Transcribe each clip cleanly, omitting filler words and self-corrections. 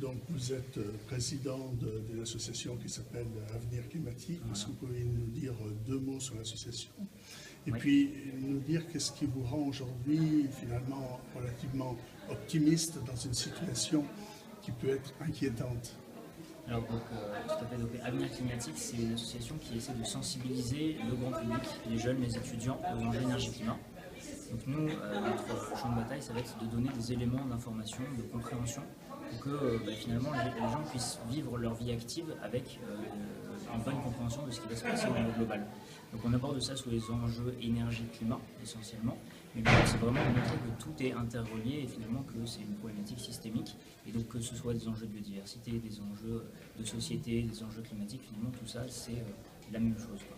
Donc vous êtes président de l'association qui s'appelle Avenir Climatique. Est-ce que vous pouvez nous dire deux mots sur l'association? Et puis nous dire qu'est-ce qui vous rend aujourd'hui finalement relativement optimiste dans une situation qui peut être inquiétante? Alors tout à fait. Donc, Avenir Climatique, c'est une association qui essaie de sensibiliser le grand public, les jeunes, les étudiants aux enjeux énergie-climat. Donc nous, notre champ de bataille, ça va être de donner des éléments d'information, de compréhension, pour que finalement les gens puissent vivre leur vie active avec une bonne compréhension de ce qui va se passer au niveau global. Donc on aborde ça sous les enjeux énergie-climat essentiellement, mais le but c'est vraiment de montrer que tout est interrelié et finalement que c'est une problématique systémique, et donc que ce soit des enjeux de biodiversité, des enjeux de société, des enjeux climatiques, finalement tout ça c'est la même chose, quoi.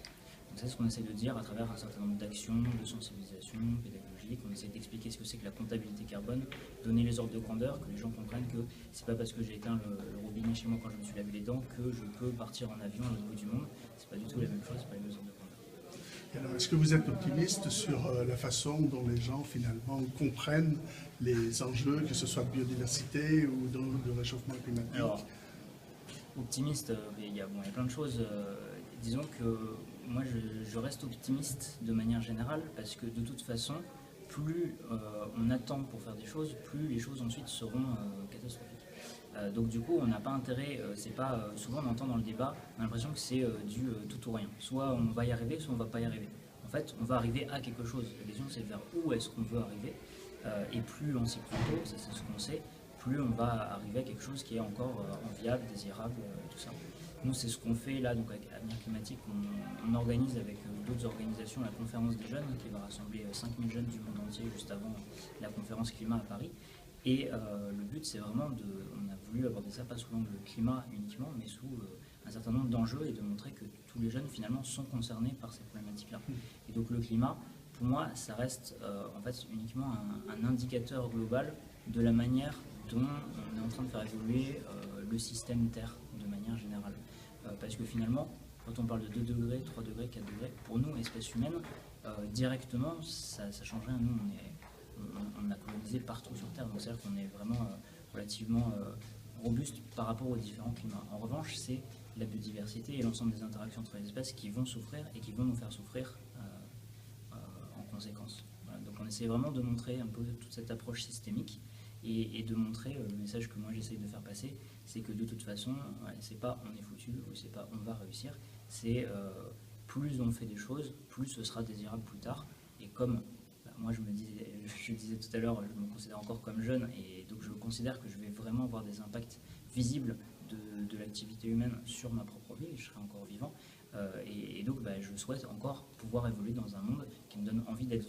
Donc c'est ce qu'on essaie de dire à travers un certain nombre d'actions, de sensibilisation pédagogique. On essaie d'expliquer ce que c'est que la comptabilité carbone, donner les ordres de grandeur, que les gens comprennent que c'est pas parce que j'ai éteint le robinet chez moi quand je me suis lavé les dents que je peux partir en avion au bout du monde. C'est pas du tout la même chose, c'est pas les mêmes ordres de grandeur. Et alors, est-ce que vous êtes optimiste sur la façon dont les gens finalement comprennent les enjeux, que ce soit de biodiversité ou de réchauffement climatique? Alors, optimiste, il y a plein de choses. Disons que moi je reste optimiste de manière générale parce que de toute façon, plus on attend pour faire des choses, plus les choses ensuite seront catastrophiques. Donc du coup, on n'a pas intérêt, c'est pas souvent on entend dans le débat, on a l'impression que c'est du tout ou rien. Soit on va y arriver, soit on va pas y arriver. En fait, on va arriver à quelque chose. La question c'est vers où est-ce qu'on veut arriver, et plus on s'y prend tôt, ça c'est ce qu'on sait, plus on va arriver à quelque chose qui est encore enviable, désirable, tout ça. Nous, c'est ce qu'on fait là, donc avec Avenir Climatique, on organise avec d'autres organisations la conférence des jeunes qui va rassembler 5000 jeunes du monde entier juste avant la conférence climat à Paris. Et le but, c'est vraiment on a voulu aborder ça pas sous l'angle climat uniquement, mais sous un certain nombre d'enjeux et de montrer que tous les jeunes finalement sont concernés par ces problématiques-là. Et donc le climat, pour moi, ça reste en fait uniquement un indicateur global de la manière dont on est en train de faire évoluer le système Terre de manière générale. Parce que finalement, quand on parle de 2 degrés, 3 degrés, 4 degrés, pour nous, espèce humaine, directement, ça ne change rien. Nous, on a colonisé partout sur Terre, donc c'est-à-dire qu'on est vraiment relativement robuste par rapport aux différents climats. En revanche, c'est la biodiversité et l'ensemble des interactions entre les espèces qui vont souffrir et qui vont nous faire souffrir en conséquence. Voilà. Donc on essaie vraiment de montrer un peu toute cette approche systémique et de montrer le message que moi j'essaye de faire passer, c'est que de toute façon, c'est pas on est foutu ou c'est pas on va réussir, c'est plus on fait des choses, plus ce sera désirable plus tard. Et comme moi je disais tout à l'heure, je me considère encore comme jeune et donc je considère que je vais vraiment avoir des impacts visibles de l'activité humaine sur ma propre vie, je serai encore vivant. Et donc je souhaite encore pouvoir évoluer dans un monde qui me donne envie d'être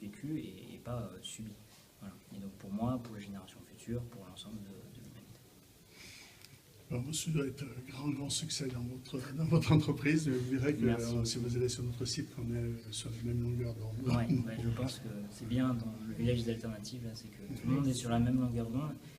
vécu et pas subi. Voilà. Et donc pour moi, pour les générations futures, pour l'ensemble de l'humanité. Alors, ça doit être un grand succès dans votre entreprise. Vous verrez que si vous allez sur notre site, on est sur la même longueur d'onde. Ouais, je pense que c'est bien dans le village des alternatives, c'est que tout le monde est sur la même longueur d'onde.